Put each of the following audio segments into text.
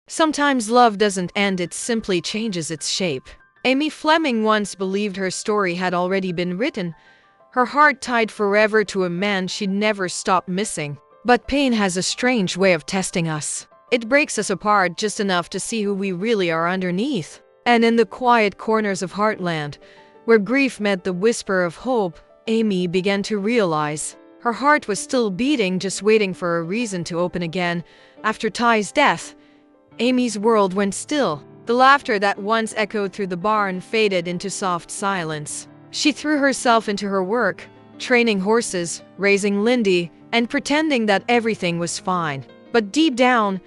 Sometimes love doesn't end, it simply changes its shape. Amy Fleming once believed her story had already been written, her heart tied forever to a man she'd never stop missing. But pain has a strange way of testing us. It breaks us apart just enough to see who we really are underneath. And in the quiet corners of Heartland, where grief met the whisper of hope, Amy began to realize her heart was still beating, just waiting for a reason to open again. After Ty's death, Amy's world went still. The laughter that once echoed through the barn faded into soft silence. She threw herself into her work, training horses, raising Lindy, and pretending that everything was fine. But deep down,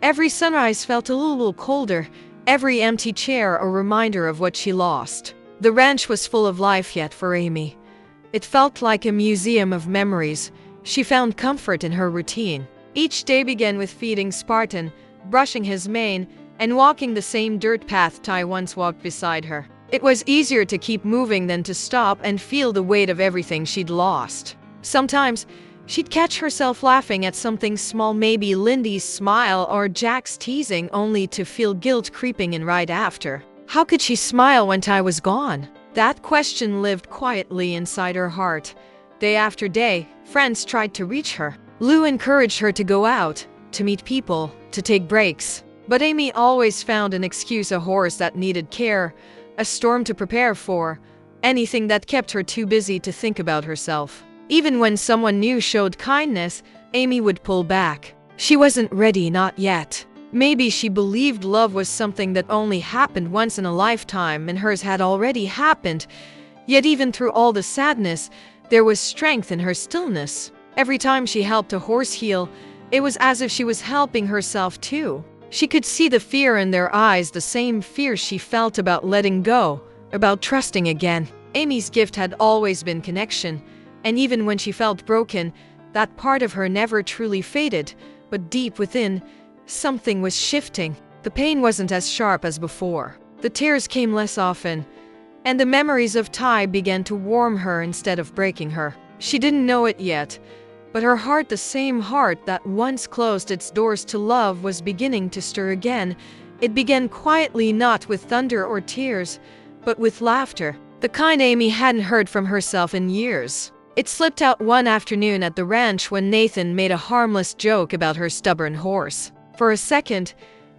every sunrise felt a little colder, every empty chair a reminder of what she lost. The ranch was full of life yet for Amy. It felt like a museum of memories. She found comfort in her routine. Each day began with feeding Spartan, brushing his mane, and walking the same dirt path Ty once walked beside her. It was easier to keep moving than to stop and feel the weight of everything she'd lost. Sometimes, she'd catch herself laughing at something small, maybe Lindy's smile or Jack's teasing, only to feel guilt creeping in right after. How could she smile when Ty was gone? That question lived quietly inside her heart. Day after day, friends tried to reach her. Lou encouraged her to go out, to meet people, to take breaks. But Amy always found an excuse: a horse that needed care, a storm to prepare for, anything that kept her too busy to think about herself. Even when someone new showed kindness, Amy would pull back. She wasn't ready, not yet. Maybe she believed love was something that only happened once in a lifetime, and hers had already happened. Yet even through all the sadness, there was strength in her stillness. Every time she helped a horse heal, it was as if she was helping herself too. She could see the fear in their eyes, the same fear she felt about letting go, about trusting again. Amy's gift had always been connection, and even when she felt broken, that part of her never truly faded. But deep within, something was shifting. The pain wasn't as sharp as before. The tears came less often, and the memories of Ty began to warm her instead of breaking her. She didn't know it yet, but her heart, the same heart that once closed its doors to love, was beginning to stir again. It began quietly, not with thunder or tears, but with laughter, the kind Amy hadn't heard from herself in years. It slipped out one afternoon at the ranch when Nathan made a harmless joke about her stubborn horse. For a second,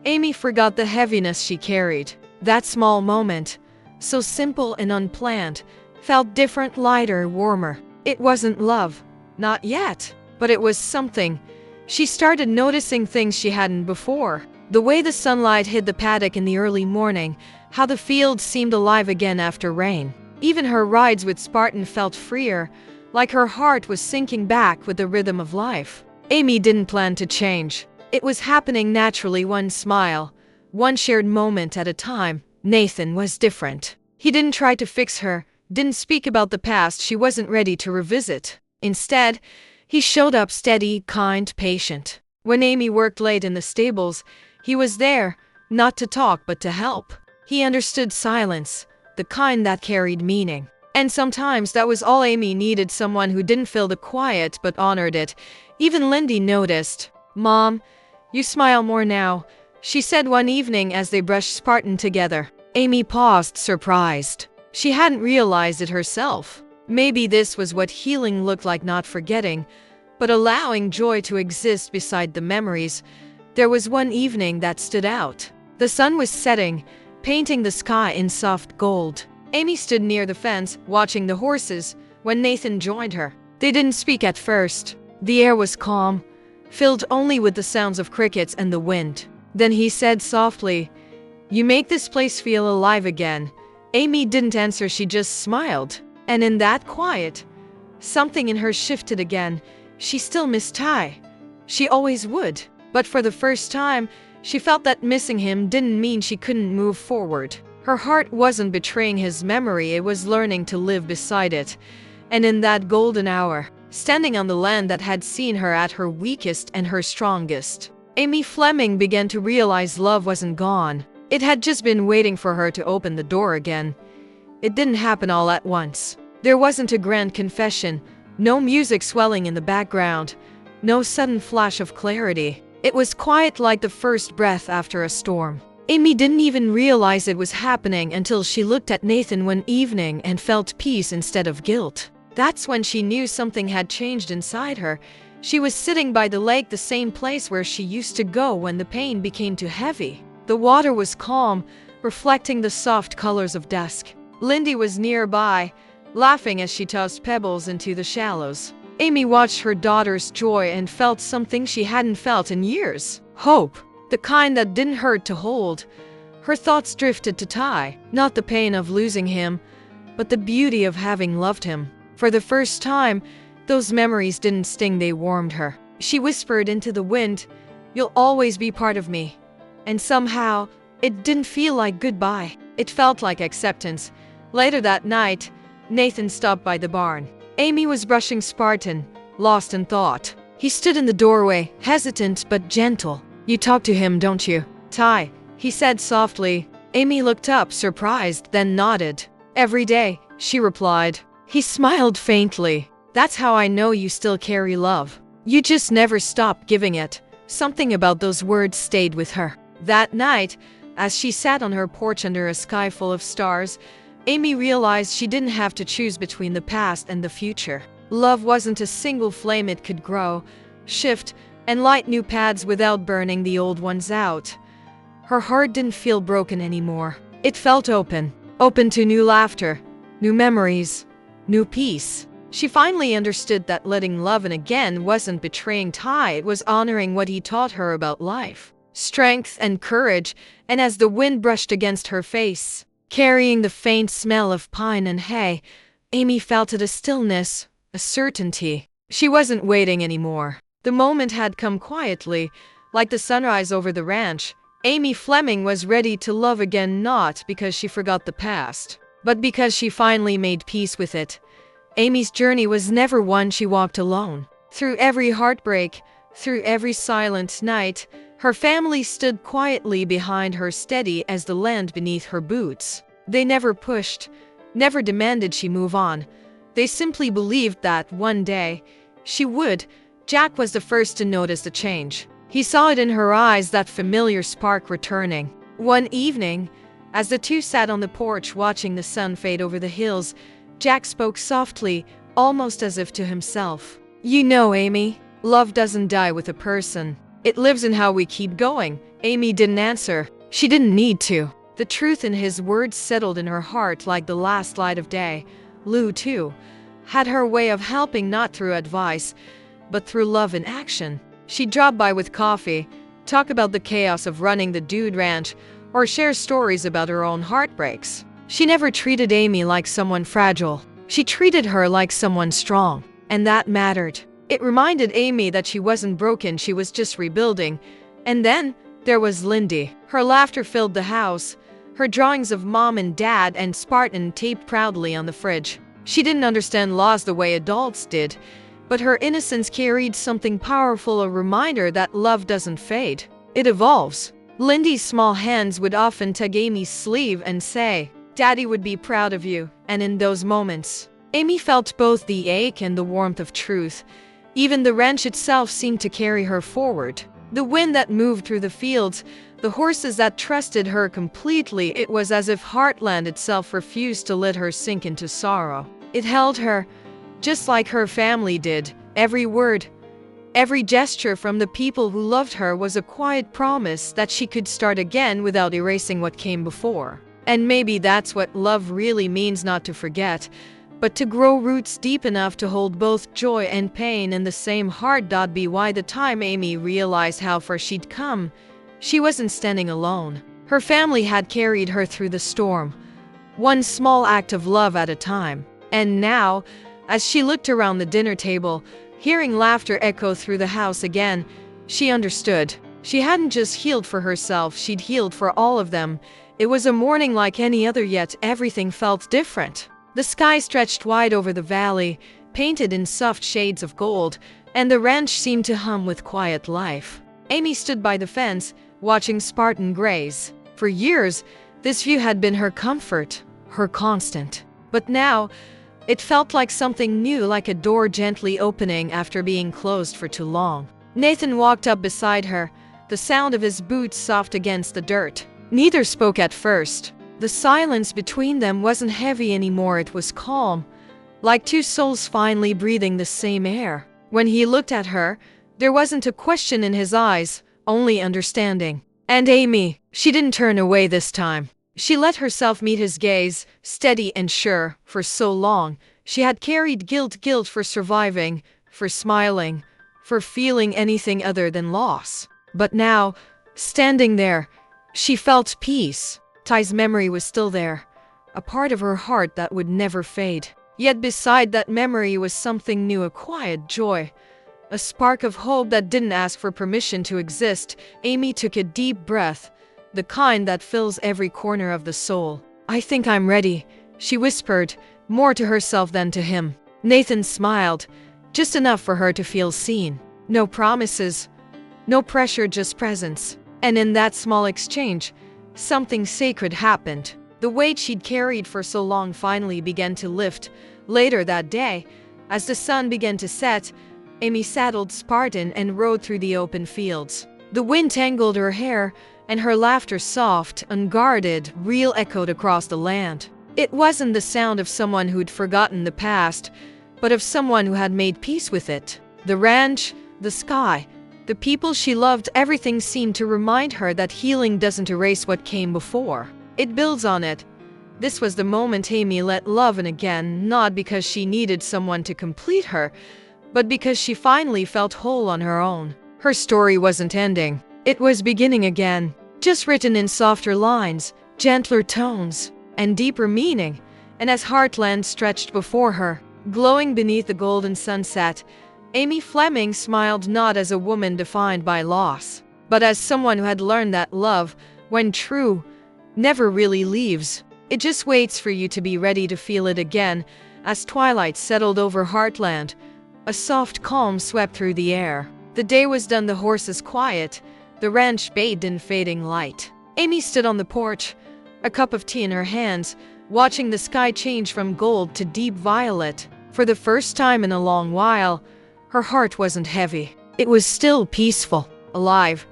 Amy forgot the heaviness she carried. That small moment, so simple and unplanned, felt different, lighter, warmer. It wasn't love. Not yet. But it was something. She started noticing things she hadn't before. The way the sunlight hit the paddock in the early morning, how the field seemed alive again after rain. Even her rides with Spartan felt freer, like her heart was sinking back with the rhythm of life. Amy didn't plan to change. It was happening naturally, one smile, one shared moment at a time. Nathan was different. He didn't try to fix her, didn't speak about the past she wasn't ready to revisit. Instead, he showed up steady, kind, patient. When Amy worked late in the stables, he was there, not to talk but to help. He understood silence, the kind that carried meaning. And sometimes that was all Amy needed, someone who didn't fill the quiet but honored it. Even Lindy noticed. "Mom, you smile more now," she said one evening as they brushed Spartan together. Amy paused, surprised. She hadn't realized it herself. Maybe this was what healing looked like, not forgetting, but allowing joy to exist beside the memories. There was one evening that stood out. The sun was setting, painting the sky in soft gold. Amy stood near the fence, watching the horses, when Nathan joined her. They didn't speak at first. The air was calm, filled only with the sounds of crickets and the wind. Then he said softly, "You make this place feel alive again." Amy didn't answer, she just smiled. And in that quiet, something in her shifted again. She still missed Ty. She always would. But for the first time, she felt that missing him didn't mean she couldn't move forward. Her heart wasn't betraying his memory, it was learning to live beside it. And in that golden hour, standing on the land that had seen her at her weakest and her strongest, Amy Fleming began to realize love wasn't gone. It had just been waiting for her to open the door again. It didn't happen all at once. There wasn't a grand confession, no music swelling in the background, no sudden flash of clarity. It was quiet like the first breath after a storm. Amy didn't even realize it was happening until she looked at Nathan one evening and felt peace instead of guilt. That's when she knew something had changed inside her. She was sitting by the lake, the same place where she used to go when the pain became too heavy. The water was calm, reflecting the soft colors of dusk. Lindy was nearby, laughing as she tossed pebbles into the shallows. Amy watched her daughter's joy and felt something she hadn't felt in years. Hope. The kind that didn't hurt to hold. Her thoughts drifted to Ty, not the pain of losing him, but the beauty of having loved him. For the first time, those memories didn't sting, they warmed her. She whispered into the wind, "You'll always be part of me." And somehow, it didn't feel like goodbye. It felt like acceptance. Later that night, Nathan stopped by the barn. Amy was brushing Spartan, lost in thought. He stood in the doorway, hesitant but gentle. "You talk to him, don't you, Ty?" he said softly. Amy looked up, surprised, then nodded. "Every day," she replied. He smiled faintly. "That's how I know you still carry love. You just never stop giving it." Something about those words stayed with her. That night, as she sat on her porch under a sky full of stars, Amy realized she didn't have to choose between the past and the future. Love wasn't a single flame, it could grow, shift, and light new paths without burning the old ones out. Her heart didn't feel broken anymore. It felt open. Open to new laughter, new memories, new peace. She finally understood that letting love in again wasn't betraying Ty, it was honoring what he taught her about life. Strength and courage, and as the wind brushed against her face, carrying the faint smell of pine and hay, Amy felt a stillness, a certainty. She wasn't waiting anymore. The moment had come quietly, like the sunrise over the ranch. Amy Fleming was ready to love again, not because she forgot the past, but because she finally made peace with it. Amy's journey was never one she walked alone. Through every heartbreak, through every silent night, her family stood quietly behind her, steady as the land beneath her boots. They never pushed, never demanded she move on. They simply believed that one day she would. Jack was the first to notice the change. He saw it in her eyes, that familiar spark returning. One evening, as the two sat on the porch watching the sun fade over the hills, Jack spoke softly, almost as if to himself. "You know, Amy, love doesn't die with a person. It lives in how we keep going." Amy didn't answer. She didn't need to. The truth in his words settled in her heart like the last light of day. Lou, too, had her way of helping, not through advice, but through love in action. She'd drop by with coffee, talk about the chaos of running the dude ranch, or share stories about her own heartbreaks. She never treated Amy like someone fragile. She treated her like someone strong, and that mattered. It reminded Amy that she wasn't broken, she was just rebuilding. And then there was Lindy. Her laughter filled the house, her drawings of Mom and Dad and Spartan taped proudly on the fridge. She didn't understand loss the way adults did, but her innocence carried something powerful, a reminder that love doesn't fade. It evolves. Lindy's small hands would often tug Amy's sleeve and say, "Daddy would be proud of you." And in those moments, Amy felt both the ache and the warmth of truth. Even the ranch itself seemed to carry her forward. The wind that moved through the fields, the horses that trusted her completely, it was as if Heartland itself refused to let her sink into sorrow. It held her, just like her family did. Every word, every gesture from the people who loved her was a quiet promise that she could start again without erasing what came before. And maybe that's what love really means, not to forget, but to grow roots deep enough to hold both joy and pain in the same heart. By the time Amy realized how far she'd come, she wasn't standing alone. Her family had carried her through the storm, one small act of love at a time. And now, as she looked around the dinner table, hearing laughter echo through the house again, she understood. She hadn't just healed for herself, she'd healed for all of them. It was a morning like any other, yet everything felt different. The sky stretched wide over the valley, painted in soft shades of gold, and the ranch seemed to hum with quiet life. Amy stood by the fence, watching Spartan graze. For years, this view had been her comfort, her constant. But now, it felt like something new, like a door gently opening after being closed for too long. Nathan walked up beside her, the sound of his boots soft against the dirt. Neither spoke at first. The silence between them wasn't heavy anymore, it was calm, like two souls finally breathing the same air. When he looked at her, there wasn't a question in his eyes, only understanding. And Amy, she didn't turn away this time. She let herself meet his gaze, steady and sure. For so long, she had carried guilt for surviving, for smiling, for feeling anything other than loss. But now, standing there, she felt peace. Ty's memory was still there, a part of her heart that would never fade. Yet beside that memory was something new, a quiet joy, a spark of hope that didn't ask for permission to exist. Amy took a deep breath, the kind that fills every corner of the soul. "I think I'm ready," she whispered, more to herself than to him. Nathan smiled, just enough for her to feel seen. No promises, no pressure, just presence. And in that small exchange, something sacred happened. The weight she'd carried for so long finally began to lift. Later that day, as the sun began to set, Amy saddled Spartan and rode through the open fields. The wind tangled her hair, and her laughter, soft, unguarded, real, echoed across the land. It wasn't the sound of someone who'd forgotten the past, but of someone who had made peace with it. The ranch, the sky, the people she loved, everything seemed to remind her that healing doesn't erase what came before. It builds on it. This was the moment Amy let love in again, not because she needed someone to complete her, but because she finally felt whole on her own. Her story wasn't ending. It was beginning again, just written in softer lines, gentler tones, and deeper meaning. And as Heartland stretched before her, glowing beneath the golden sunset, Amy Fleming smiled, not as a woman defined by loss, but as someone who had learned that love, when true, never really leaves. It just waits for you to be ready to feel it again. As twilight settled over Heartland, a soft calm swept through the air. The day was done, the horses quiet, the ranch bathed in fading light. Amy stood on the porch, a cup of tea in her hands, watching the sky change from gold to deep violet. For the first time in a long while, her heart wasn't heavy. It was still peaceful, alive.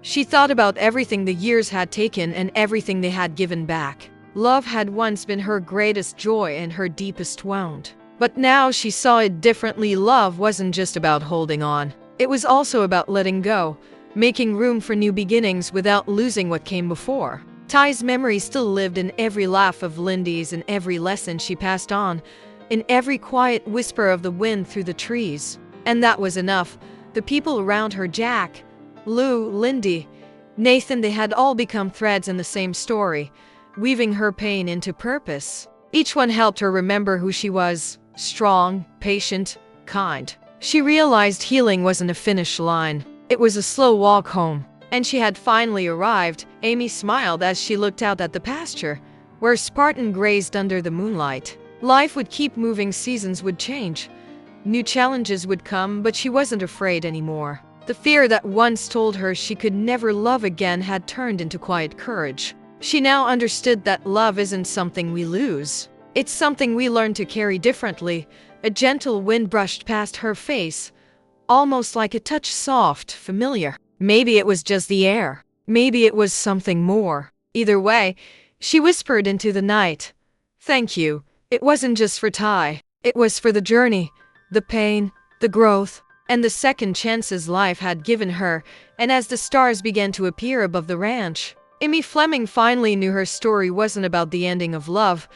She thought about everything the years had taken and everything they had given back. Love had once been her greatest joy and her deepest wound. But now she saw it differently. Love wasn't just about holding on. It was also about letting go, making room for new beginnings without losing what came before. Ty's memory still lived in every laugh of Lindy's, in every lesson she passed on, in every quiet whisper of the wind through the trees. And that was enough. The people around her, Jack, Lou, Lindy, Nathan, they had all become threads in the same story, weaving her pain into purpose. Each one helped her remember who she was, strong, patient, kind. She realized healing wasn't a finish line. It was a slow walk home. And she had finally arrived. Amy smiled as she looked out at the pasture, where Spartan grazed under the moonlight. Life would keep moving, seasons would change. New challenges would come, but she wasn't afraid anymore. The fear that once told her she could never love again had turned into quiet courage. She now understood that love isn't something we lose. It's something we learn to carry differently. A gentle wind brushed past her face, almost like a touch, soft, familiar. Maybe it was just the air. Maybe it was something more. Either way, she whispered into the night, "Thank you." It wasn't just for Ty. It was for the journey, the pain, the growth, and the second chances life had given her. And as the stars began to appear above the ranch, Amy Fleming finally knew her story wasn't about the ending of love,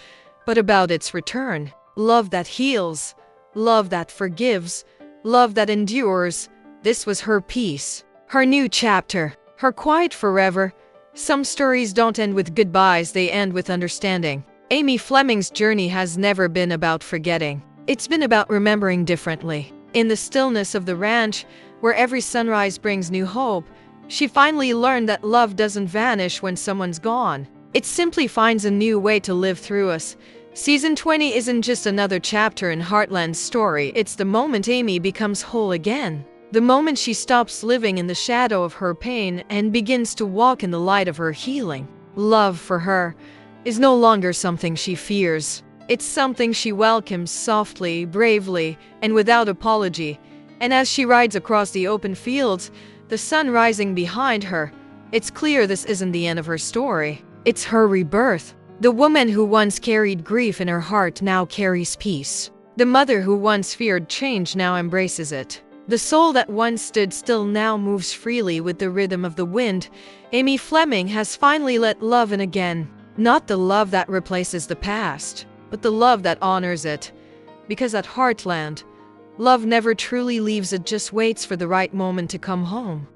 but about its return. Love that heals, love that forgives, love that endures. This was her peace, her new chapter, her quiet forever. Some stories don't end with goodbyes, they end with understanding. Amy Fleming's journey has never been about forgetting. It's been about remembering differently. In the stillness of the ranch, where every sunrise brings new hope, she finally learned that love doesn't vanish when someone's gone. It simply finds a new way to live through us. Season 20 isn't just another chapter in Heartland's story, it's the moment Amy becomes whole again. The moment she stops living in the shadow of her pain and begins to walk in the light of her healing. Love for her is no longer something she fears. It's something she welcomes softly, bravely, and without apology. And as she rides across the open fields, the sun rising behind her. It's clear this isn't the end of her story. It's her rebirth. The woman who once carried grief in her heart now carries peace. The mother who once feared change now embraces it. The soul that once stood still now moves freely with the rhythm of the wind. Amy Fleming has finally let love in again. Not the love that replaces the past, but the love that honors it. Because at Heartland, love never truly leaves, it just waits for the right moment to come home.